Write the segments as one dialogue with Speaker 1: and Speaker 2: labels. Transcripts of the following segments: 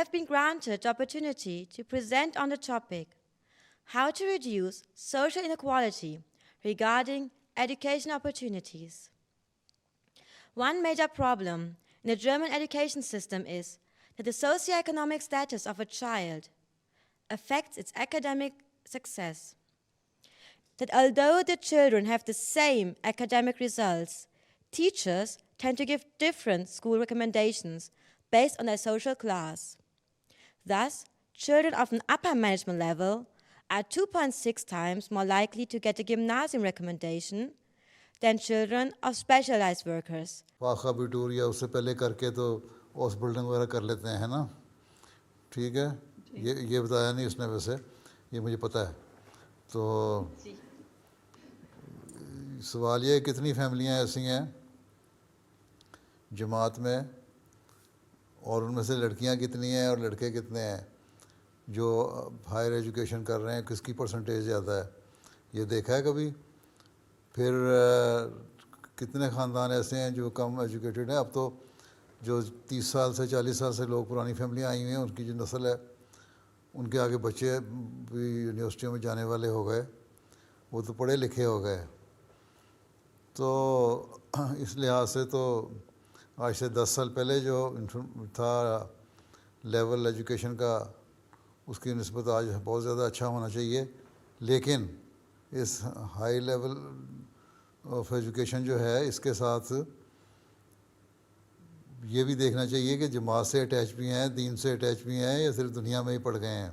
Speaker 1: have been granted the opportunity to present on the topic, how to reduce social inequality regarding education opportunities. One major problem in the German education system is that the socioeconomic status of a child affects its academic success. That although the children have the same academic results, teachers tend to give different school recommendations based on their social class. Thus, children of an upper management level are 2.6 times more likely to get a gymnasium recommendation than children of specialized workers.
Speaker 2: واقعہ بھی tour یا اس سے پہلے کر کے تو house building وغیرہ کر لیتے ہیں نا. ٹھیک ہے, یہ بتایا نہیں اس نے, ویسے یہ مجھے پتہ ہے. تو سوال یہ ہے کتنی فیملیاں ایسی ہیں جماعت میں, اور ان میں سے لڑکیاں کتنی ہیں اور لڑکے کتنے ہیں جو ہائر ایجوکیشن کر رہے ہیں, کس کی پرسنٹیج زیادہ ہے, یہ دیکھا ہے کبھی؟ پھر کتنے خاندان ایسے ہیں جو کم ایجوکیٹڈ ہیں. اب تو جو 30 سال سے 40 سال سے لوگ پرانی فیملیاں آئی ہوئی ہیں, ان کی جو نسل ہے ان کے آگے بچے بھی یونیورسٹیوں میں جانے والے ہو گئے, وہ تو پڑھے لکھے ہو گئے. تو اس لحاظ سے تو آج سے 10 سال پہلے جو تھا لیول ایجوکیشن کا, اس کی نسبت آج بہت زیادہ اچھا ہونا چاہیے. لیکن اس ہائی لیول آف ایجوکیشن جو ہے, اس کے ساتھ یہ بھی دیکھنا چاہیے کہ جماعت سے اٹیچ بھی ہیں, دین سے اٹیچ بھی ہیں, یا صرف دنیا میں ہی پڑھ گئے ہیں,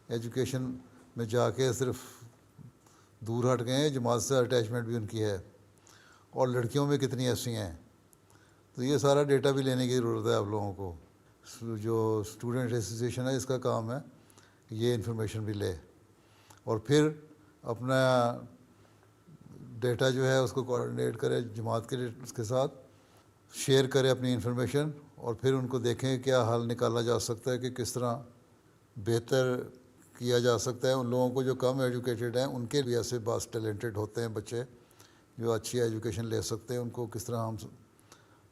Speaker 2: ایجوکیشن میں جا کے صرف دور ہٹ گئے ہیں, جماعت سے اٹیچمنٹ بھی ان کی ہے. اور لڑکیوں میں کتنی ایسی ہیں, تو یہ سارا ڈیٹا بھی لینے کی ضرورت ہے آپ لوگوں کو. جو اسٹوڈنٹ ایسوسیشن ہے, اس کا کام ہے یہ انفارمیشن بھی لے, اور پھر اپنا ڈیٹا جو ہے اس کو کوآرڈینیٹ کرے جماعت کے اس کے ساتھ, شیئر کرے اپنی انفارمیشن, اور پھر ان کو دیکھیں کیا حل نکالا جا سکتا ہے کہ کس طرح بہتر کیا جا سکتا ہے. ان لوگوں کو جو کم ایجوکیٹڈ ہیں, ان کے بھی ایسے بعض ٹیلنٹڈ ہوتے ہیں بچے جو اچھی ایجوکیشن لے سکتے ہیں, ان کو کس طرح ہم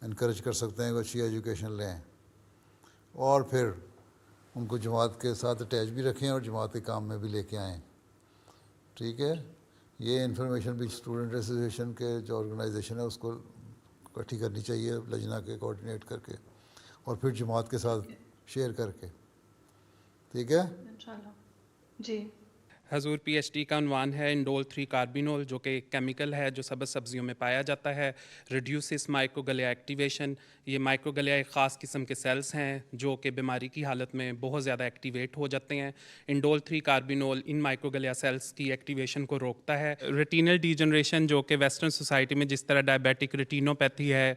Speaker 2: انکریج کر سکتے ہیں کہ اچھی ایجوکیشن لیں, اور پھر ان کو جماعت کے ساتھ اٹیچ بھی رکھیں اور جماعت کے کام میں بھی لے کے آئیں. ٹھیک ہے, یہ انفارمیشن بھی اسٹوڈنٹ ایسوسیشن کے جو آرگنائزیشن ہے اس کو اکٹھی کرنی چاہیے لجنا کے کوآرڈینیٹ کر کے, اور پھر جماعت کے ساتھ شیئر کر کے. ٹھیک ہے
Speaker 3: انشاءاللہ. جی
Speaker 4: حضور پی ایچ ڈی کا عنوان ہے انڈول 3 کاربینول, جو کہ ایک کیمیکل ہے جو سبز سبزیوں میں پایا جاتا ہے. ریڈیوسس مائکروگلیا ایکٹیویشن. یہ مائکروگلیا ایک خاص قسم کے سیلز ہیں جو کہ بیماری کی حالت میں بہت زیادہ ایکٹیویٹ ہو جاتے ہیں. انڈول 3 کاربینول ان مائکروگلیا سیلز کی ایکٹیویشن کو روکتا ہے. ریٹینل ڈی جنریشن, جو کہ ویسٹرن سوسائٹی میں جس طرح ڈائبیٹک ریٹینوپیتھی ہے,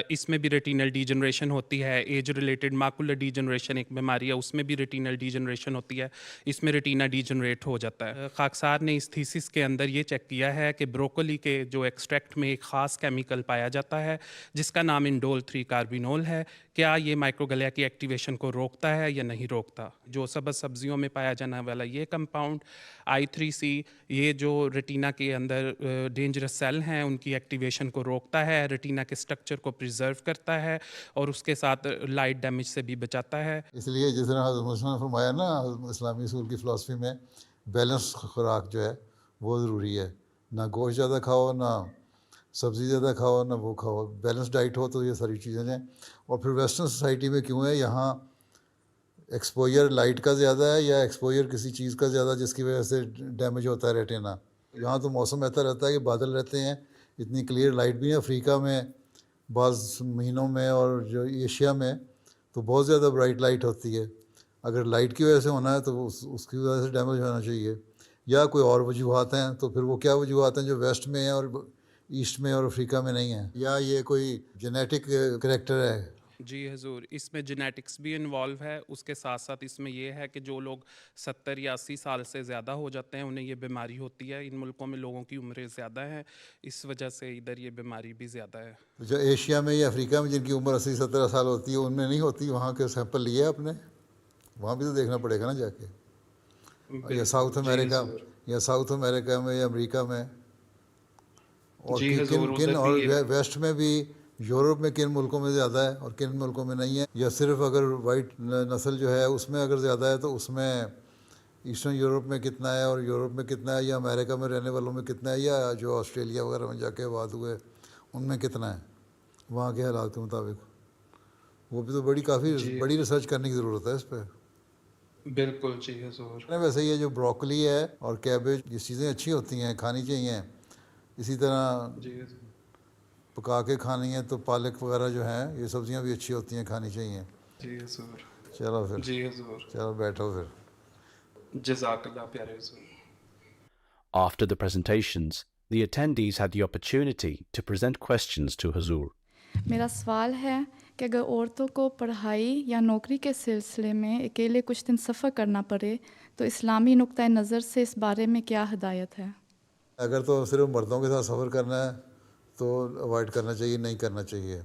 Speaker 4: اس میں بھی ریٹینل ڈی جنریشن ہوتی ہے. ایج ریلیٹڈ ماکولر ڈی جنریشن ایک بیماری ہے, اس میں بھی ریٹینل ڈی جنریشن ہوتی ہے, اس میں ریٹینا ڈی جنریٹ ہو جاتا ہے. خاکسار نے اس تھیسس کے اندر یہ چیک کیا ہے کہ بروکولی کے جو ایکسٹریکٹ میں ایک خاص کیمیکل پایا جاتا ہے جس کا نام انڈول 3 کاربینول ہے, کیا یہ مائکروگلیا کی ایکٹیویشن کو روکتا ہے یا نہیں روکتا. جو سبز سبزیوں میں پایا جانے والا یہ کمپاؤنڈ I3C, یہ جو ریٹینا کے اندر ڈینجرس سیل ہیں ان کی ایکٹیویشن کو روکتا ہے, ریٹینا کے سٹرکچر کو پریزرو کرتا ہے, اور اس کے ساتھ لائٹ ڈیمیج سے بھی بچاتا ہے.
Speaker 2: اس لیے جس طرح حضرت مسلم نے فرمایا نا, اسلامی اصول کی فلاسفی میں بیلنس خوراک جو ہے وہ ضروری ہے. نہ گوشت زیادہ کھاؤ, نہ سبزی زیادہ کھاؤ, نہ وہ کھاؤ, بیلنس ڈائٹ ہو تو یہ ساری چیزیں ہیں. اور پھر ویسٹرن سوسائٹی میں کیوں ہے, یہاں ایکسپوجر لائٹ کا زیادہ ہے یا ایکسپوجر کسی چیز کا زیادہ جس کی وجہ سے ڈیمیج ہوتا ہے ریٹینا. یہاں تو موسم ایسا رہتا ہے کہ بادل رہتے ہیں, اتنی کلیئر لائٹ بھی ہے. افریقہ میں بعض مہینوں میں اور جو ایشیا میں تو بہت زیادہ برائٹ لائٹ ہوتی ہے. اگر لائٹ کی وجہ سے ہونا ہے تو اس کی وجہ سے ڈیمیج ہونا چاہیے, یا کوئی اور وجوہات ہیں. تو پھر وہ کیا وجوہات ہیں جو ویسٹ میں ہیں اور ایسٹ میں اور افریقہ میں نہیں ہیں, یا یہ کوئی جینیٹک کریکٹر ہے؟
Speaker 4: جی حضور, اس میں جینیٹکس بھی انوالو ہے. اس کے ساتھ ساتھ اس میں یہ ہے کہ جو لوگ 70 یا 80 سال سے زیادہ ہو جاتے ہیں انہیں یہ بیماری ہوتی ہے. ان ملکوں میں لوگوں کی عمریں زیادہ ہیں, اس وجہ سے ادھر یہ بیماری بھی زیادہ ہے.
Speaker 2: جو ایشیا میں یا افریقہ میں جن کی عمر 80-70 سال ہوتی ہے ان میں نہیں ہوتی, وہاں کے سیمپل لیے آپ نے؟ وہاں بھی تو دیکھنا پڑے گا نا جا کے. یا ساؤتھ امریکہ, یا ساؤتھ امریکہ میں یا امریکہ میں, اور کن اور ویسٹ میں بھی یورپ میں کن ملکوں میں زیادہ ہے اور کن ملکوں میں نہیں ہے، یا صرف اگر وائٹ نسل جو ہے اس میں اگر زیادہ ہے تو اس میں ایسٹرن یورپ میں کتنا ہے اور یورپ میں کتنا ہے، یا امریکہ میں رہنے والوں میں کتنا ہے، یا جو آسٹریلیا وغیرہ میں جا کے آباد ہوئے ان میں کتنا ہے وہاں کے حالات کے مطابق. وہ بھی تو کافی بڑی ریسرچ کرنے کی ضرورت ہے اس پہ.
Speaker 4: بالکل جی حضور.
Speaker 2: ویسے یہ جو بروکلی ہے اور کیبج، یہ چیزیں اچھی ہوتی ہیں، کھانی چاہیے. اسی طرح
Speaker 4: جی
Speaker 2: پکا کے کھانی ہے تو پالک وغیرہ جو ہیں یہ سبزیاں بھی اچھی ہوتی ہیں، کھانی چاہیے.
Speaker 4: جی حضور.
Speaker 2: چلو پھر،
Speaker 4: جی حضور.
Speaker 2: چلو بیٹھو پھر.
Speaker 4: جزاک اللہ پیارے حضور.
Speaker 5: After the presentations, the attendees had the opportunity to present questions to Hazur.
Speaker 3: میرا سوال ہے کہ اگر عورتوں کو پڑھائی یا نوکری کے سلسلے میں اکیلے کچھ دن سفر کرنا پڑے تو اسلامی نقطۂ نظر سے اس بارے میں کیا ہدایت ہے؟
Speaker 2: اگر تو صرف مردوں کے ساتھ سفر کرنا ہے تو اوائڈ کرنا چاہیے، نہیں کرنا چاہیے.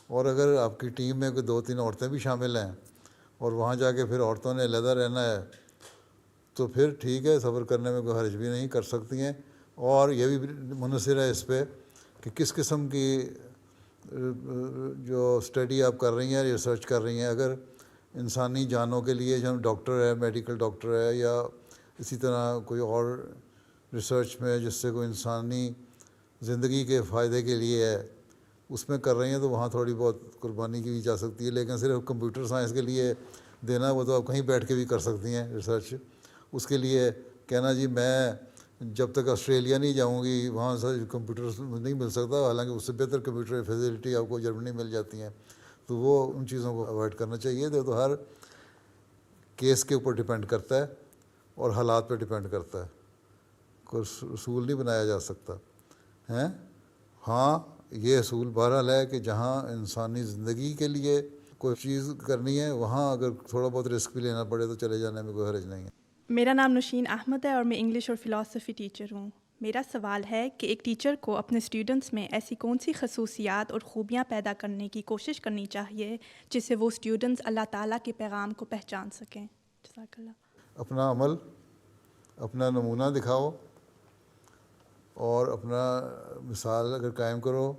Speaker 2: اور اگر آپ کی ٹیم میں کوئی 2-3 عورتیں بھی شامل ہیں اور وہاں جا کے پھر عورتوں نے علیحدہ رہنا ہے تو پھر ٹھیک ہے، سفر کرنے میں کوئی حرج بھی نہیں، کر سکتی ہیں. اور یہ بھی منحصر ہے اس پہ کہ کس قسم کی جو اسٹڈی آپ کر رہی ہیں، ریسرچ کر رہی ہیں. اگر انسانی جانوں کے لیے، جو ڈاکٹر ہے، میڈیکل ڈاکٹر ہے، یا اسی طرح کوئی اور ریسرچ میں جس سے کوئی انسانی زندگی کے فائدے کے لیے ہے، اس میں کر رہی ہیں تو وہاں تھوڑی بہت قربانی کی جا سکتی ہے. لیکن صرف کمپیوٹر سائنس کے لیے دینا، وہ تو آپ کہیں بیٹھ کے بھی کر سکتی ہیں ریسرچ. اس کے لیے کہنا جی میں جب تک آسٹریلیا نہیں جاؤں گی وہاں سے کمپیوٹر نہیں مل سکتا، حالانکہ اس سے بہتر کمپیوٹر فیسلٹی آپ کو جرمنی مل جاتی ہیں. تو وہ ان چیزوں کو اوائڈ کرنا چاہیے. تو ہر کیس کے اوپر ڈپینڈ کرتا ہے اور حالات پہ ڈپینڈ کرتا ہے، کوئی اصول نہیں بنایا جا سکتا ہیں. ہاں یہ اصول بہرحال ہے کہ جہاں انسانی زندگی کے لیے کوئی چیز کرنی ہے وہاں اگر تھوڑا بہت رسک بھی لینا پڑے تو چلے جانے میں کوئی حرج نہیں ہے.
Speaker 6: میرا نام نوشین احمد ہے اور میں انگلش اور فلاسفی ٹیچر ہوں. میرا سوال ہے کہ ایک ٹیچر کو اپنے اسٹوڈنٹس میں ایسی کون سی خصوصیات اور خوبیاں پیدا کرنے کی کوشش کرنی چاہیے جس سے وہ اسٹوڈنٹس اللہ تعالیٰ کے پیغام کو پہچان سکیں؟ جزاک اللہ.
Speaker 2: اپنا عمل، اپنا نمونہ دکھاؤ اور اپنا مثال اگر قائم کرو،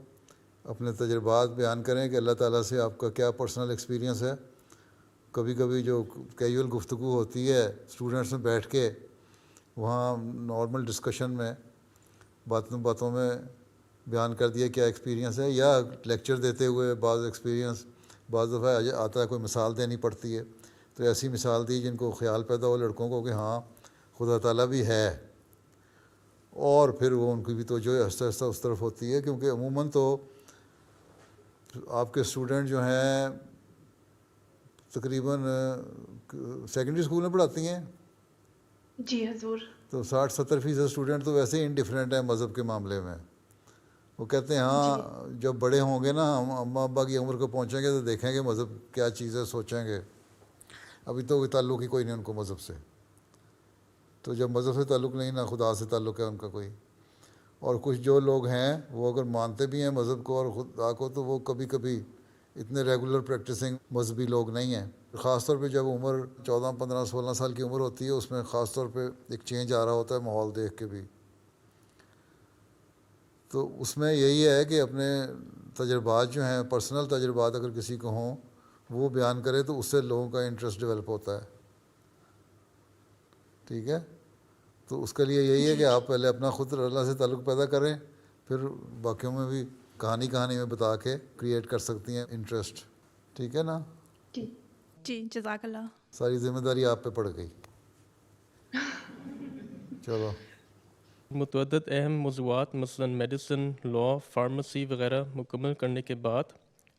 Speaker 2: اپنے تجربات بیان کریں کہ اللہ تعالیٰ سے آپ کا کیا پرسنل ایکسپیرینس ہے. کبھی کبھی جو کیجول گفتگو ہوتی ہے اسٹوڈنٹس میں بیٹھ کے، وہاں نارمل ڈسکشن میں باتوں میں بیان کر دیا کیا ایکسپیرینس ہے، یا لیکچر دیتے ہوئے بعض ایکسپیرینس بعض دفعہ آتا ہے کوئی مثال دینی پڑتی ہے تو ایسی مثال دی جن کو خیال پیدا ہو لڑکوں کو کہ ہاں خدا تعالیٰ بھی ہے، اور پھر وہ ان کی بھی توجہ آہستہ آہستہ اس طرف ہوتی ہے. کیونکہ عموماً تو آپ کے اسٹوڈنٹ جو ہیں تقریباً سیکنڈری اسکول میں پڑھاتی ہیں
Speaker 3: جی حضور.
Speaker 2: تو 60-70% اسٹوڈنٹ تو ویسے ہی انڈیفرنٹ ہیں مذہب کے معاملے میں. وہ کہتے ہیں ہاں جب بڑے ہوں گے نا، ہم اماں ابا کی عمر کو پہنچیں گے تو دیکھیں گے مذہب کیا چیز ہے، سوچیں گے. ابھی تو کوئی تعلق ہی کوئی نہیں ان کو مذہب سے. تو جب مذہب سے تعلق نہیں، نہ خدا سے تعلق ہے ان کا کوئی. اور کچھ جو لوگ ہیں وہ اگر مانتے بھی ہیں مذہب کو اور خدا کو تو وہ کبھی کبھی اتنے ریگولر پریکٹسنگ مذہبی لوگ نہیں ہیں. خاص طور پہ جب عمر 14, 15, 16 سال کی عمر ہوتی ہے، اس میں خاص طور پہ ایک چینج آ رہا ہوتا ہے ماحول دیکھ کے بھی. تو اس میں یہی ہے کہ اپنے تجربات جو ہیں، پرسنل تجربات اگر کسی کو ہوں وہ بیان کرے تو اس سے لوگوں کا انٹرسٹ ڈیولپ ہوتا ہے. ٹھیک ہے، تو اس کے لیے یہی ہے کہ آپ پہلے اپنا خود اللہ سے تعلق پیدا کریں، پھر باقیوں میں بھی کہانی میں بتا کے کریٹ کر سکتی ہیں انٹرسٹ. ٹھیک ہے نا؟
Speaker 6: جی جزاک اللہ.
Speaker 2: ساری ذمہ داری آپ پہ پڑ گئی. چلو.
Speaker 7: متعدد اہم موضوعات مثلا میڈیسن، لاء، فارمیسی وغیرہ مکمل کرنے کے بعد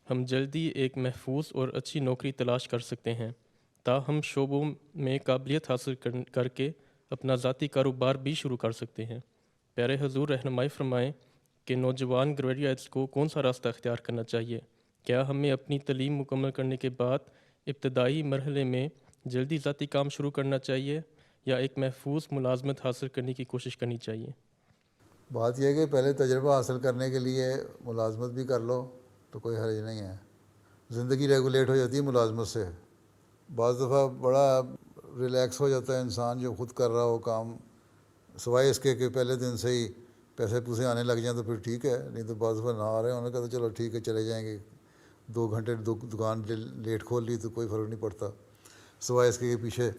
Speaker 7: ہم جلدی ایک محفوظ اور اچھی نوکری تلاش کر سکتے ہیں، تاہم شعبوں میں قابلیت حاصل کر کے اپنا ذاتی کاروبار بھی شروع کر سکتے ہیں. پیارے حضور رہنمائی فرمائیں کہ نوجوان گریجویٹس کو کون سا راستہ اختیار کرنا چاہیے. کیا ہمیں اپنی تعلیم مکمل کرنے کے بعد ابتدائی مرحلے میں جلدی ذاتی کام شروع کرنا چاہیے یا ایک محفوظ ملازمت حاصل کرنے کی کوشش کرنی چاہیے؟
Speaker 2: بات یہ ہے کہ پہلے تجربہ حاصل کرنے کے لیے ملازمت بھی کر لو تو کوئی حرج نہیں ہے. زندگی ریگولیٹ ہو جاتی ہے ملازمت سے. بعض دفعہ بڑا ریلیکس ہو جاتا ہے انسان جو خود کر رہا ہو کام، سوائے اس کے کہ پہلے دن سے ہی پیسے پوسے آنے لگ جائیں تو پھر ٹھیک ہے، نہیں تو بعض دفعہ نہ آ رہے ہیں، انہوں نے کہا تو چلو ٹھیک ہے چلے جائیں گے، 2 گھنٹے دکان لیٹ کھول لی تو کوئی فرق نہیں پڑتا، سوائے اس کے پیچھے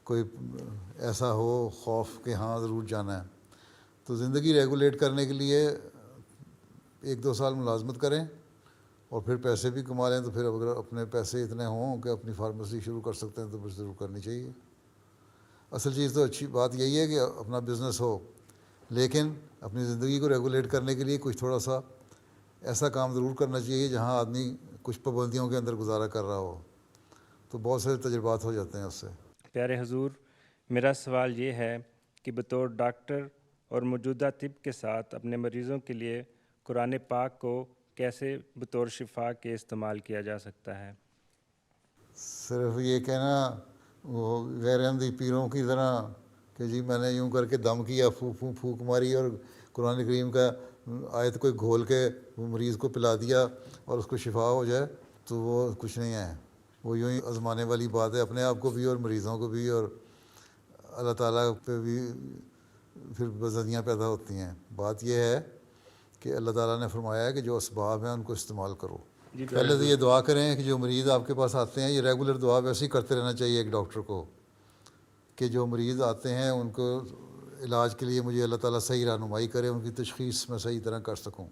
Speaker 2: کوئی ایسا ہو خوف کہ ہاں ضرور جانا ہے۔ تو زندگی ریگولیٹ کرنے کے لیے 1-2 سال ملازمت کریں اور پھر پیسے بھی کما لیں، تو پھر اگر اپنے پیسے اتنے ہوں کہ اپنی فارمیسی شروع کر سکتے ہیں تو پھر ضرور کرنی چاہیے۔ اصل چیز تو اچھی بات یہی ہے کہ اپنا بزنس ہو، لیکن اپنی زندگی کو ریگولیٹ کرنے کے لیے کچھ تھوڑا سا ایسا کام ضرور کرنا چاہیے جہاں آدمی کچھ پابندیوں کے اندر گزارا کر رہا ہو، تو بہت سے تجربات ہو جاتے ہیں اس سے۔
Speaker 8: پیارے حضور، میرا سوال یہ ہے کہ بطور ڈاکٹر اور موجودہ طب کے ساتھ اپنے مریضوں کے لیے قرآن پاک کو کیسے بطور شفا کے استعمال کیا جا سکتا ہے؟
Speaker 2: صرف یہ کہنا وہ غیر احمدی پیروں کی طرح کہ جی میں نے یوں کر کے دم کیا، پھونک ماری اور قرآن کریم کا آیت کوئی گھول کے وہ مریض کو پلا دیا اور اس کو شفا ہو جائے، تو وہ کچھ نہیں ہے، وہ یوں ہی آزمانے والی بات ہے اپنے آپ کو بھی اور مریضوں کو بھی، اور اللہ تعالیٰ پہ بھی پھر بزدیاں پیدا ہوتی ہیں۔ بات یہ ہے کہ اللہ تعالیٰ نے فرمایا ہے کہ جو اسباب ہیں ان کو استعمال کرو۔ پہلے تو یہ دعا کریں کہ جو مریض آپ کے پاس آتے ہیں، یہ ریگولر دعا ویسے ہی کرتے رہنا چاہیے ایک ڈاکٹر کو، کہ جو مریض آتے ہیں ان کو علاج کے لیے مجھے اللہ تعالیٰ صحیح رہنمائی کرے، ان کی تشخیص میں صحیح طرح کر سکوں۔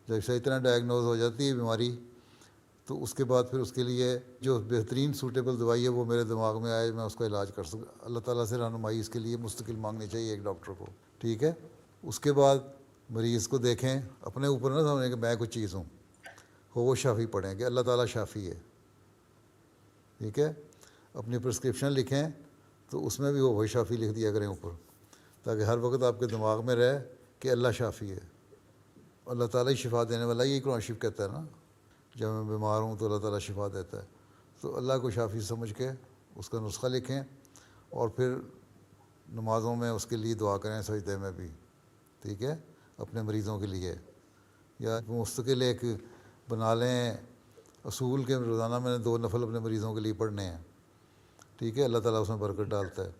Speaker 2: جب صحیح طرح ڈائگنوز ہو جاتی ہے بیماری تو اس کے بعد پھر اس کے لیے جو بہترین سوٹیبل دوائی ہے وہ میرے دماغ میں آئے، میں اس کا علاج کر سکوں۔ اللہ تعالیٰ سے رہنمائی اس کے لیے مستقل مانگنی چاہیے ایک ڈاکٹر کو، ٹھیک ہے۔ اس کے بعد مریض کو دیکھیں، اپنے اوپر نہ سمجھیں کہ میں کچھ چیز ہوں، وہ شافی پڑھیں کہ اللہ تعالیٰ شافی ہے، ٹھیک ہے۔ اپنی پرسکرپشن لکھیں تو اس میں بھی وہ شافی لکھ دیا کریں اوپر، تاکہ ہر وقت آپ کے دماغ میں رہے کہ اللہ شافی ہے، اللہ تعالیٰ ہی شفا دینے والا، یہی قرآن شریف کہتا ہے نا، جب میں بیمار ہوں تو اللہ تعالیٰ شفا دیتا ہے۔ تو اللہ کو شافی سمجھ کے اس کا نسخہ لکھیں اور پھر نمازوں میں اس کے لیے دعا کریں، سجدے میں بھی، ٹھیک ہے، اپنے مریضوں کے لیے، یا مستقل ایک بنا لیں اصول کے روزانہ میں نے 2 نفل اپنے مریضوں کے لیے پڑھنے ہیں، ٹھیک ہے، اللہ تعالیٰ اس میں برکت ڈالتا ہے۔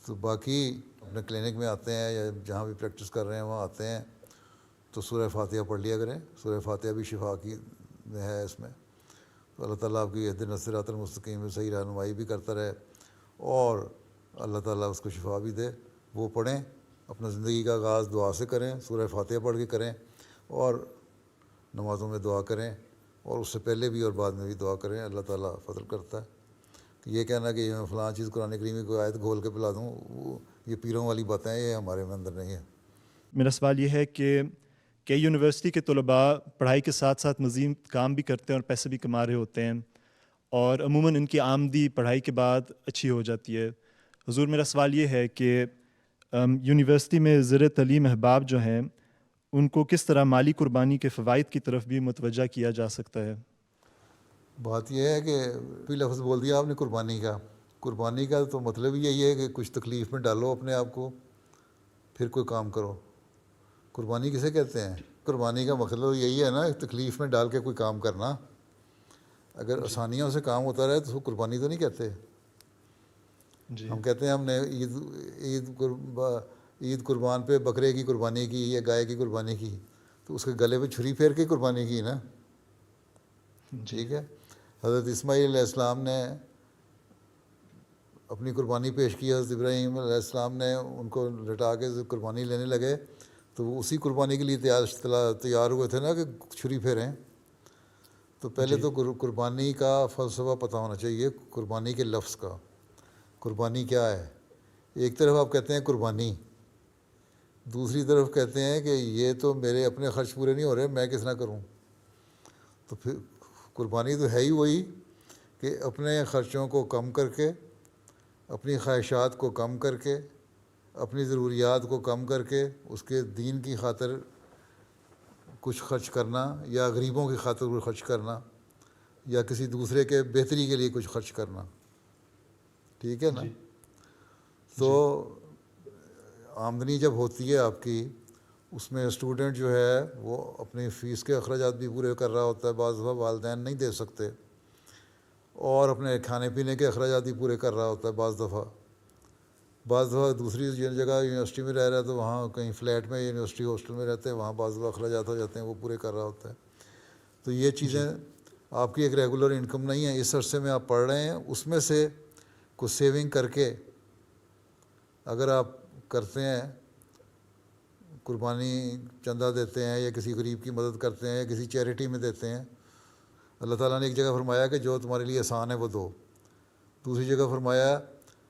Speaker 2: تو باقی اپنے کلینک میں آتے ہیں یا جہاں بھی پریکٹس کر رہے ہیں وہاں آتے ہیں تو سورہ فاتحہ پڑھ لیا کریں، سورہ فاتحہ بھی شفا کی ہے اس میں، تو اللہ تعالیٰ آپ کی اہدنا الصراط المستقیم میں صحیح رہنمائی بھی کرتا رہے اور اللہ تعالیٰ اس کو شفا بھی دے۔ وہ پڑھیں، اپنا زندگی کا آغاز دعا سے کریں، سورہ فاتحہ پڑھ کے کریں، اور نمازوں میں دعا کریں، اور اس سے پہلے بھی اور بعد میں بھی دعا کریں، اللہ تعالیٰ فضل کرتا ہے۔ یہ کہنا کہ میں فلاں چیز قرآن کریم کو آیت گھول کے پلا دوں، وہ یہ پیروں والی باتیں ہیں، یہ ہمارے میں اندر نہیں ہے۔
Speaker 9: میرا سوال یہ ہے کہ کئی یونیورسٹی کے طلباء پڑھائی کے ساتھ ساتھ مزید کام بھی کرتے ہیں اور پیسے بھی کما رہے ہوتے ہیں، اور عموماً ان کی آمدنی پڑھائی کے بعد اچھی ہو جاتی ہے۔ حضور، میرا سوال یہ ہے کہ یونیورسٹی میں زیر تعلیم احباب جو ہیں ان کو کس طرح مالی قربانی کے فوائد کی طرف بھی متوجہ کیا جا سکتا ہے؟
Speaker 2: بات یہ ہے کہ بھی لفظ بول دیا آپ نے قربانی کا، قربانی کا تو مطلب یہی ہے کہ کچھ تکلیف میں ڈالو اپنے آپ کو، پھر کوئی کام کرو۔ قربانی کسے کہتے ہیں؟ قربانی کا مطلب یہی ہے نا، تکلیف میں ڈال کے کوئی کام کرنا۔ اگر آسانیوں سے کام ہوتا رہے تو اس کو قربانی تو نہیں کہتے۔ ہم کہتے ہیں ہم نے عید قربان پہ بکرے کی قربانی کی یا گائے کی قربانی کی، تو اس کے گلے پہ چھری پھیر کے قربانی کی نا، ٹھیک ہے۔ حضرت اسماعیل علیہ السلام نے اپنی قربانی پیش کی، حضرت ابراہیم علیہ السلام نے ان کو لٹا کے قربانی لینے لگے تو وہ اسی قربانی کے لیے تیار ہوئے تھے نا کہ چھری پھیریں۔ تو پہلے تو قربانی کا فلسفہ پتہ ہونا چاہیے، قربانی کے لفظ کا، قربانی کیا ہے۔ ایک طرف آپ کہتے ہیں قربانی، دوسری طرف کہتے ہیں کہ یہ تو میرے اپنے خرچ پورے نہیں ہو رہے، میں کس نہ کروں۔ تو پھر قربانی تو ہے ہی وہی کہ اپنے خرچوں کو کم کر کے، اپنی خواہشات کو کم کر کے، اپنی ضروریات کو کم کر کے اس کے دین کی خاطر کچھ خرچ کرنا، یا غریبوں کی خاطر کچھ خرچ کرنا، یا کسی دوسرے کے بہتری کے لیے کچھ خرچ کرنا، ٹھیک ہے نا۔ تو آمدنی جب ہوتی ہے آپ کی، اس میں اسٹوڈنٹ جو ہے وہ اپنی فیس کے اخراجات بھی پورے کر رہا ہوتا ہے، بعض دفعہ والدین نہیں دے سکتے، اور اپنے کھانے پینے کے اخراجات بھی پورے کر رہا ہوتا ہے بعض دفعہ، بعض دفعہ دوسری جگہ یونیورسٹی میں رہ رہا ہے تو وہاں کہیں فلیٹ میں یونیورسٹی ہاسٹل میں رہتے ہیں، وہاں بعض دفعہ اخراجات ہو جاتے ہیں، وہ پورے کر رہا ہوتا ہے. تو یہ چیزیں آپ کی ایک ریگولر انکم نہیں ہے، اس عرصے میں آپ پڑھ رہے ہیں، اس میں سے کچھ سیونگ کر کے اگر آپ کرتے ہیں، قربانی چندہ دیتے ہیں یا کسی غریب کی مدد کرتے ہیں یا کسی چیریٹی میں دیتے ہیں. اللہ تعالیٰ نے ایک جگہ فرمایا کہ جو تمہارے لیے آسان ہے وہ دو، دوسری جگہ فرمایا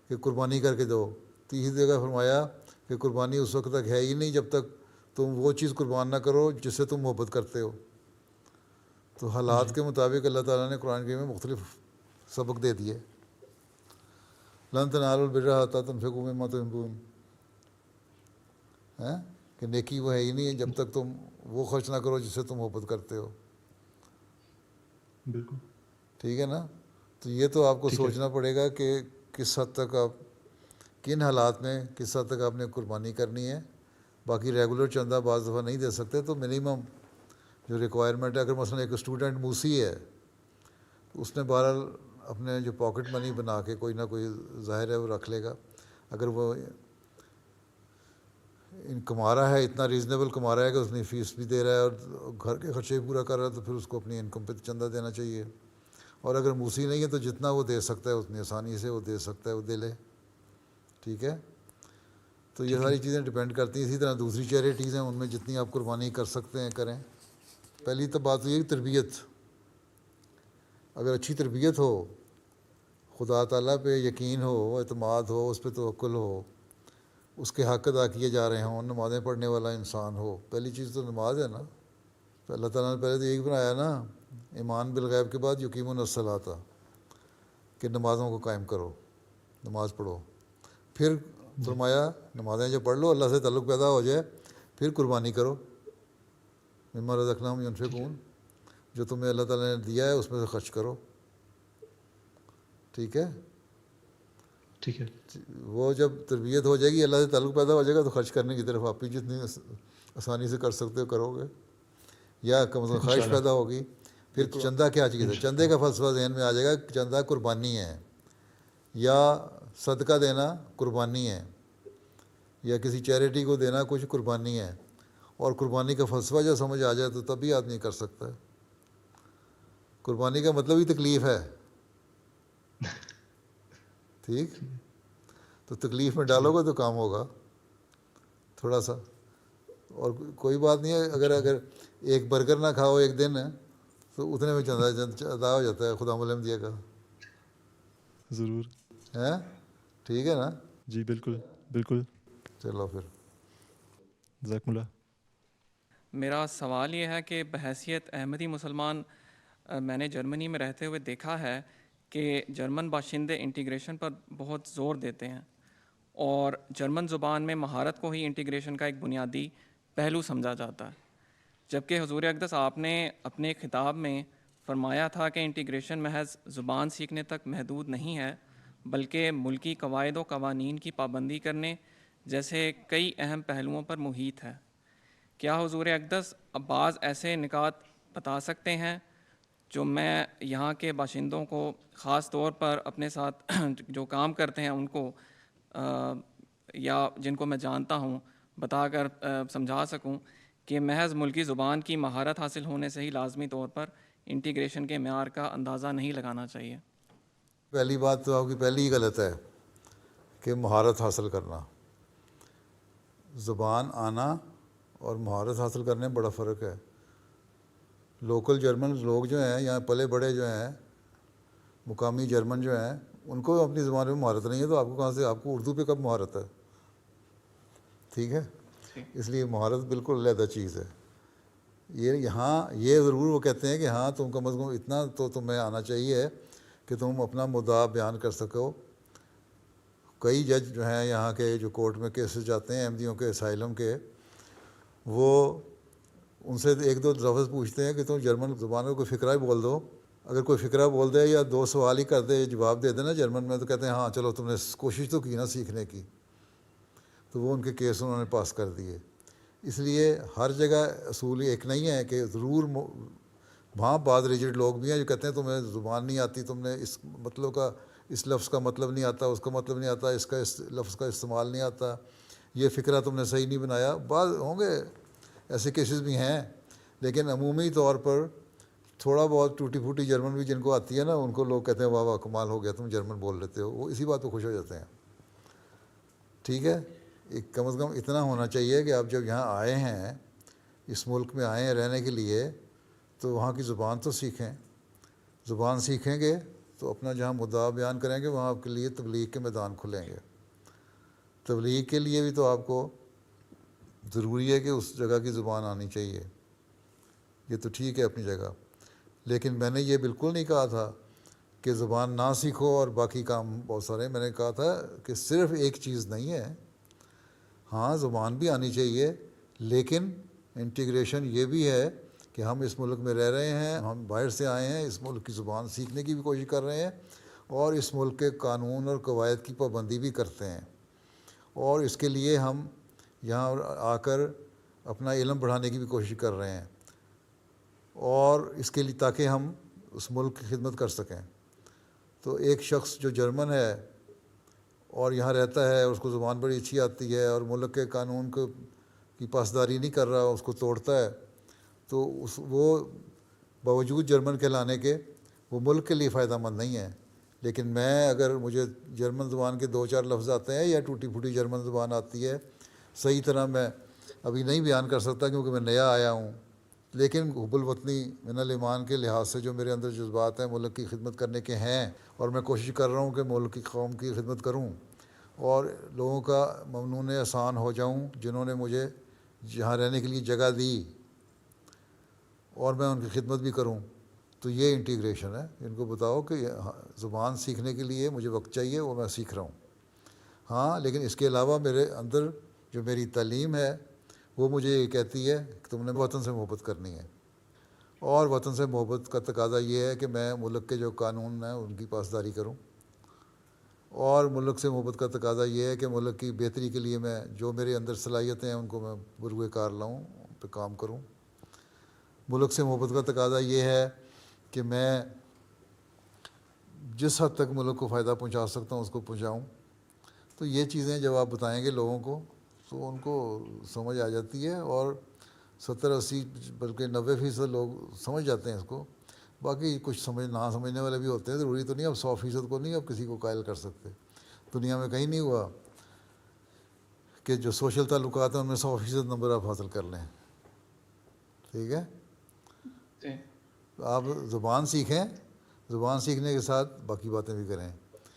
Speaker 2: کہ قربانی کر کے دو، تیسری جگہ فرمایا کہ قربانی اس وقت تک ہے ہی نہیں جب تک تم وہ چیز قربان نہ کرو جس سے تم محبت کرتے ہو. تو حالات کے مطابق اللہ تعالیٰ نے قرآن کریم میں مختلف سبق دے دیے. لن تنالوا البر حتی تنفقوا مما تحبون، کہ نیکی وہ ہے ہی نہیں جب تک تم وہ خرچ نہ کرو جس سے تم محبت کرتے ہو.
Speaker 9: بالکل
Speaker 2: ٹھیک ہے نا. تو یہ تو آپ کو سوچنا پڑے گا کہ کس حد تک آپ کن حالات میں کس حد تک آپ نے قربانی کرنی ہے. باقی ریگولر چندہ بعض دفعہ نہیں دے سکتے تو منیمم جو ریکوائرمنٹ ہے، اگر مثلا ایک اسٹوڈنٹ موسی ہے تو اس نے بہرحال اپنے جو پاکٹ منی بنا کے کوئی نہ کوئی ظاہر ہے وہ رکھ لے گا. اگر وہ کما رہا ہے اتنا ریزنیبل کما رہا ہے کہ اس نے فیس بھی دے رہا ہے اور گھر کے خرچے بھی پورا کر رہا ہے تو پھر اس کو اپنی انکم پہ چندہ دینا چاہیے. اور اگر موسی نہیں ہے تو جتنا وہ دے سکتا ہے اتنی آسانی سے وہ دے سکتا ہے وہ دے لے. ٹھیک ہے. تو یہ ساری چیزیں ڈپینڈ کرتی ہیں. اسی طرح دوسری چیریٹیز ہیں ان میں جتنی آپ قربانی کر سکتے ہیں کریں. پہلی تو بات یہ ہے تربیت. اگر اچھی تربیت ہو، خدا تعالیٰ پہ یقین ہو، اعتماد ہو، اس پہ توکل ہو، اس کے حق ادا کیے جا رہے ہوں، نمازیں پڑھنے والا انسان ہو. پہلی چیز تو نماز ہے نا. تو اللہ تعالیٰ نے پہلے تو یہی بنایا نا، ایمان بالغیب کے بعد یقیمون الصلاۃ، کہ نمازوں کو قائم کرو، نماز پڑھو. پھر فرمایا نمازیں جو پڑھ لو اللہ سے تعلق پیدا ہو جائے پھر قربانی کرو. مما رزقناہم ینفقون، جو تمہیں اللہ تعالیٰ نے دیا ہے اس میں سے خرچ کرو. ٹھیک ہے.
Speaker 9: ٹھیک ہے.
Speaker 2: وہ جب تربیت ہو جائے گی، اللہ سے تعلق پیدا ہو جائے گا تو خرچ کرنے کی طرف آپ ہی جتنی آسانی سے کر سکتے ہو کرو گے، یا کم از کم خواہش پیدا ہوگی. پھر چندہ کیا چیز ہے؟ چندے کا فلسفہ ذہن میں آ جائے گا کہ چندہ قربانی ہے، یا صدقہ دینا قربانی ہے، یا کسی چیریٹی کو دینا کچھ قربانی ہے. اور قربانی کا فلسفہ جو سمجھ آ جائے تو تبھی آدمی کر سکتا ہے. قربانی کا مطلب ہی تکلیف ہے. ٹھیک. تو تکلیف میں ڈالو گے تو کام ہوگا تھوڑا سا. اور کوئی بات نہیں ہے، اگر ایک برگر نہ کھاؤ ایک دن تو اتنے میں چندہ ادا ہو جاتا ہے خدا الحمدیہ کا.
Speaker 9: ضرور
Speaker 2: ہے. ٹھیک ہے نا.
Speaker 9: جی بالکل بالکل.
Speaker 2: چلو پھر.
Speaker 9: جزاکم اللہ.
Speaker 10: میرا سوال یہ ہے کہ بحیثیت احمدی مسلمان میں نے جرمنی میں رہتے ہوئے دیکھا ہے کہ جرمن باشندے انٹیگریشن پر بہت زور دیتے ہیں، اور جرمن زبان میں مہارت کو ہی انٹیگریشن کا ایک بنیادی پہلو سمجھا جاتا ہے. جبکہ حضور اقدس آپ نے اپنے خطاب میں فرمایا تھا کہ انٹیگریشن محض زبان سیکھنے تک محدود نہیں ہے، بلکہ ملکی قواعد و قوانین کی پابندی کرنے جیسے کئی اہم پہلوؤں پر محیط ہے. کیا حضور اقدس بعض ایسے نکات بتا سکتے ہیں جو میں یہاں کے باشندوں کو، خاص طور پر اپنے ساتھ جو کام کرتے ہیں ان کو، یا جن کو میں جانتا ہوں، بتا کر سمجھا سکوں کہ محض ملکی زبان کی مہارت حاصل ہونے سے ہی لازمی طور پر انٹیگریشن کے معیار کا اندازہ نہیں لگانا چاہیے؟
Speaker 2: پہلی بات تو آپ کی پہلی ہی غلط ہے کہ مہارت حاصل کرنا. زبان آنا اور مہارت حاصل کرنے میں بڑا فرق ہے. لوکل جرمن لوگ جو ہیں، یہاں پلے بڑے جو ہیں، مقامی جرمن جو ہیں، ان کو اپنی زبان میں مہارت نہیں ہے تو آپ کو کہاں سے، آپ کو اردو پہ کب مہارت ہے؟ ٹھیک ہے. اس لیے مہارت بالکل علیحدہ چیز ہے. یہاں یہ ضرور وہ کہتے ہیں کہ ہاں تم کم از کم اتنا تو تمہیں آنا چاہیے کہ تم اپنا مدعا بیان کر سکو. کئی جج جو ہیں یہاں کے، جو کورٹ میں کیسز جاتے ہیں احمدیوں کے، اسائلم کے، وہ ان سے ایک دو لفظ پوچھتے ہیں کہ تم جرمن زبان میں کوئی فقرہ ہی بول دو. اگر کوئی فقرہ بول دے یا دو سوال ہی کر دے، جواب دے دے نا جرمن میں، تو کہتے ہیں ہاں چلو تم نے کوشش تو کی نا سیکھنے کی. تو وہ ان کے کیس انہوں نے پاس کر دیے. اس لیے ہر جگہ اصول ایک نہیں ہے کہ ضرور. وہاں بعض ریجڈ لوگ بھی ہیں جو کہتے ہیں تمہیں زبان نہیں آتی، تم نے اس مطلب کا اس لفظ کا مطلب نہیں آتا، اس کا مطلب نہیں آتا، اس کا لفظ کا استعمال نہیں آتا، یہ فقرہ تم نے صحیح نہیں بنایا. بعض ہوں گے ایسے کیسز بھی ہیں، لیکن عمومی طور پر تھوڑا بہت ٹوٹی پھوٹی جرمن بھی جن کو آتی ہے نا، ان کو لوگ کہتے ہیں واہ واہ کمال ہو گیا تم جرمن بول لیتے ہو، وہ اسی بات پہ خوش ہو جاتے ہیں. ٹھیک ہے، کم از کم اتنا ہونا چاہیے کہ آپ جب یہاں آئے ہیں، اس ملک میں آئے ہیں رہنے کے لیے، تو وہاں کی زبان تو سیکھیں. زبان سیکھیں گے تو اپنا جہاں مدعا بیان کریں گے وہاں آپ کے لیے تبلیغ کے میدان کھلیں گے. تبلیغ کے لیے بھی تو آپ کو ضروری ہے کہ اس جگہ کی زبان آنی چاہیے. یہ تو ٹھیک ہے اپنی جگہ، لیکن میں نے یہ بالکل نہیں کہا تھا کہ زبان نہ سیکھو اور باقی کام بہت سارے. میں نے کہا تھا کہ صرف ایک چیز نہیں ہے، ہاں زبان بھی آنی چاہیے، لیکن انٹیگریشن یہ بھی ہے کہ ہم اس ملک میں رہ رہے ہیں، ہم باہر سے آئے ہیں، اس ملک کی زبان سیکھنے کی بھی کوشش کر رہے ہیں، اور اس ملک کے قانون اور قواعد کی پابندی بھی کرتے ہیں، اور اس کے لیے ہم یہاں آ کر اپنا علم بڑھانے کی بھی کوشش کر رہے ہیں، اور اس کے لیے تاکہ ہم اس ملک کی خدمت کر سکیں. تو ایک شخص جو جرمن ہے اور یہاں رہتا ہے، اس کو زبان بڑی اچھی آتی ہے اور ملک کے قانون کی پاسداری نہیں کر رہا، اس کو توڑتا ہے، تو وہ باوجود جرمن کہلانے کے وہ ملک کے لیے فائدہ مند نہیں ہے. لیکن میں اگر مجھے جرمن زبان کے 2-4 لفظ آتے ہیں یا ٹوٹی پھوٹی جرمن زبان آتی ہے، صحیح طرح میں ابھی نہیں بیان کر سکتا کیونکہ میں نیا آیا ہوں، لیکن حب الوطنی من الایمان کے لحاظ سے جو میرے اندر جذبات ہیں ملک کی خدمت کرنے کے ہیں، اور میں کوشش کر رہا ہوں کہ ملک کی قوم کی خدمت کروں اور لوگوں کا ممنون احسان ہو جاؤں جنہوں نے مجھے جہاں رہنے کے لیے جگہ دی، اور میں ان کی خدمت بھی کروں. تو یہ انٹیگریشن ہے. ان کو بتاؤ کہ زبان سیکھنے کے لیے مجھے وقت چاہیے، وہ میں سیکھ رہا ہوں. ہاں لیکن اس کے علاوہ میرے اندر جو میری تعلیم ہے وہ مجھے یہ کہتی ہے کہ تم نے وطن سے محبت کرنی ہے، اور وطن سے محبت کا تقاضا یہ ہے کہ میں ملک کے جو قانون ہیں ان کی پاسداری کروں، اور ملک سے محبت کا تقاضا یہ ہے کہ ملک کی بہتری کے لیے میں جو میرے اندر صلاحیتیں ہیں ان کو میں بروئے کار لاؤں، ان پہ کام کروں. ملک سے محبت کا تقاضا یہ ہے کہ میں جس حد تک ملک کو فائدہ پہنچا سکتا ہوں اس کو پہنچاؤں. تو یہ چیزیں جب آپ بتائیں گے لوگوں کو تو ان کو سمجھ آ جاتی ہے، اور 70-80 بلکہ 90% لوگ سمجھ جاتے ہیں اس کو. باقی کچھ نہ سمجھنے والے بھی ہوتے ہیں، ضروری تو نہیں اب 100% کو نہیں اب کسی کو قائل کر سکتے. دنیا میں کہیں نہیں ہوا کہ جو سوشل تعلقات ہیں ان میں 100% نمبر آپ حاصل کر لیں. ٹھیک ہے، آپ زبان سیکھیں، زبان سیکھنے کے ساتھ باقی باتیں بھی کریں.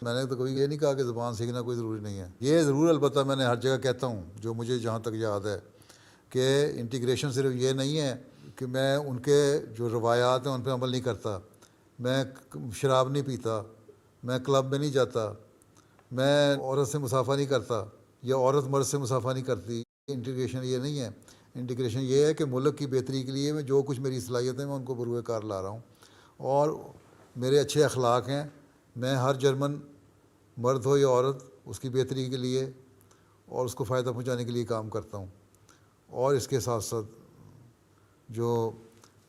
Speaker 2: میں نے تو کبھی یہ نہیں کہا کہ زبان سیکھنا کوئی ضروری نہیں ہے. یہ ضرور البتہ میں نے ہر جگہ کہتا ہوں جو مجھے جہاں تک یاد ہے کہ انٹیگریشن صرف یہ نہیں ہے کہ میں ان کے جو روایات ہیں ان پہ عمل نہیں کرتا، میں شراب نہیں پیتا، میں کلب میں نہیں جاتا، میں عورت سے مصافحہ نہیں کرتا یا عورت مرد سے مصافحہ نہیں کرتی. انٹیگریشن یہ نہیں ہے. انٹیگریشن یہ ہے کہ ملک کی بہتری کے لیے میں جو کچھ میری صلاحیت ہے میں ان کو بروئے کار لا رہا ہوں، اور میرے اچھے اخلاق ہیں. میں ہر جرمن مرد ہو یا عورت اس کی بہتری کے لیے اور اس کو فائدہ پہنچانے کے لیے کام کرتا ہوں. اور اس کے ساتھ ساتھ جو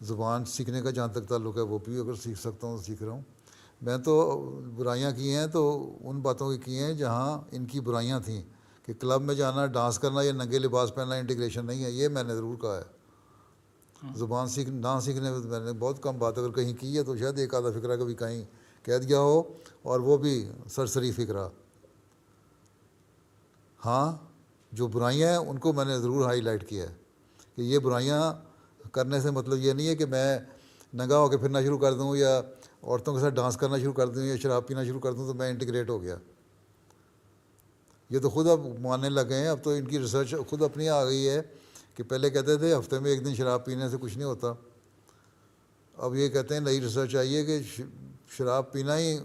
Speaker 2: زبان سیکھنے کا جہاں تک تعلق ہے وہ بھی اگر سیکھ سکتا ہوں تو سیکھ رہا ہوں. میں تو برائیاں کی ہیں تو ان باتوں کی ہیں جہاں ان کی برائیاں تھیں، کہ کلب میں جانا، ڈانس کرنا یا ننگے لباس پہننا انٹیگریشن نہیں ہے. یہ میں نے ضرور کہا ہے. زبان نہ سیکھنے میں نے بہت کم بات اگر کہیں کی ہے تو شاید ایک آدھا فقرہ کبھی کہیں کہہ دیا ہو، اور وہ بھی سرسری فقرہ. ہاں جو برائیاں ہیں ان کو میں نے ضرور ہائی لائٹ کیا ہے کہ یہ برائیاں کرنے سے مطلب یہ نہیں ہے کہ میں ننگا ہو کے پھرنا شروع کر دوں یا عورتوں کے ساتھ ڈانس کرنا شروع کر دوں یا شراب پینا شروع کر دوں تو میں انٹیگریٹ ہو گیا. یہ تو خود اب ماننے لگے ہیں. اب تو ان کی ریسرچ خود اپنی آ گئی ہے کہ پہلے کہتے تھے ہفتے میں 1 دن شراب پینے سے کچھ نہیں ہوتا. اب یہ کہتے ہیں نئی ریسرچ آئی ہے کہ شراب پینا ہی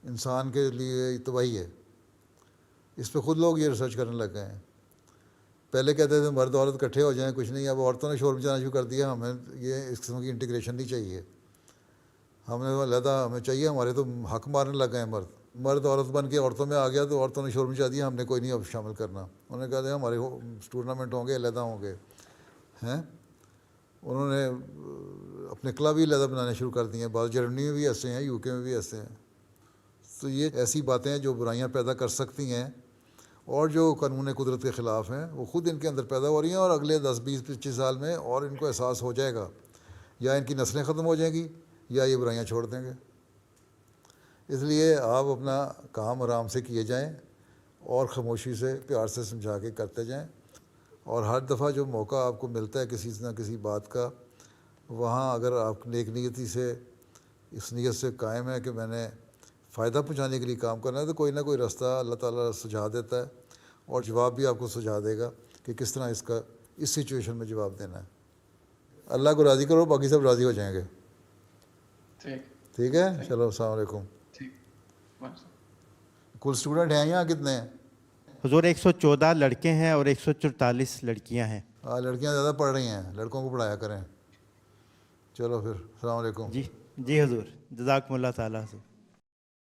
Speaker 2: انسان کے لیے تباہی ہے. اس پہ خود لوگ یہ ریسرچ کرنے لگ گئے ہیں. پہلے کہتے تھے مرد عورت اکٹھے ہو جائیں کچھ نہیں، اب عورتوں نے شور مچانا شروع کر دیا. ہمیں یہ اس قسم کی انٹیگریشن نہیں چاہیے. ہمیں علیحدہ ہمیں چاہیے. ہمارے تو حق مارنے لگ گئے ہیں. مرد عورت بن کے عورتوں میں آ گیا تو عورتوں نے شور مچا دیا، ہم نے کوئی نہیں اب شامل کرنا. انہوں نے کہا تھا ہمارے ٹورنامنٹ ہوں گے، علیحدہ ہوں گے ہیں. انہوں نے اپنے کلب ہی علیحدہ بنانے شروع کر دیے ہیں. بعض جرمنی میں بھی ایسے ہیں، UK میں بھی ایسے ہیں. تو یہ ایسی باتیں ہیں جو برائیاں پیدا کر سکتی ہیں، اور جو قانون قدرت کے خلاف ہیں وہ خود ان کے اندر پیدا ہو رہی ہیں، اور اگلے 10 20 25 سال میں اور ان کو احساس ہو جائے گا، یا ان کی نسلیں ختم ہو جائیں گی یا یہ برائیاں چھوڑ دیں گے۔ اس لیے آپ اپنا کام آرام سے کیے جائیں اور خاموشی سے پیار سے سمجھا کے کرتے جائیں، اور ہر دفعہ جو موقع آپ کو ملتا ہے کسی نہ کسی بات کا، وہاں اگر آپ نیک نیتی سے اس نیت سے قائم ہے کہ میں نے فائدہ پہنچانے کے لیے کام کرنا ہے، تو کوئی نہ کوئی راستہ اللہ تعالیٰ سجھا دیتا ہے، اور جواب بھی آپ کو سجھا دے گا کہ کس طرح اس سچویشن میں جواب دینا ہے۔ اللہ کو راضی کرو، باقی سب راضی ہو جائیں گے۔ ٹھیک ہے، چلو السلام علیکم۔ کل اسٹوڈنٹ ہیں یہاں کتنے ہیں؟
Speaker 11: حضور 114 لڑکے ہیں اور 144 لڑکیاں ہیں۔
Speaker 2: لڑکیاں زیادہ پڑھ رہی ہیں، لڑکوں کو پڑھایا کریں۔ چلو پھر السلام علیکم۔
Speaker 11: جی حضور، جزاکم اللہ تعالیٰ سے۔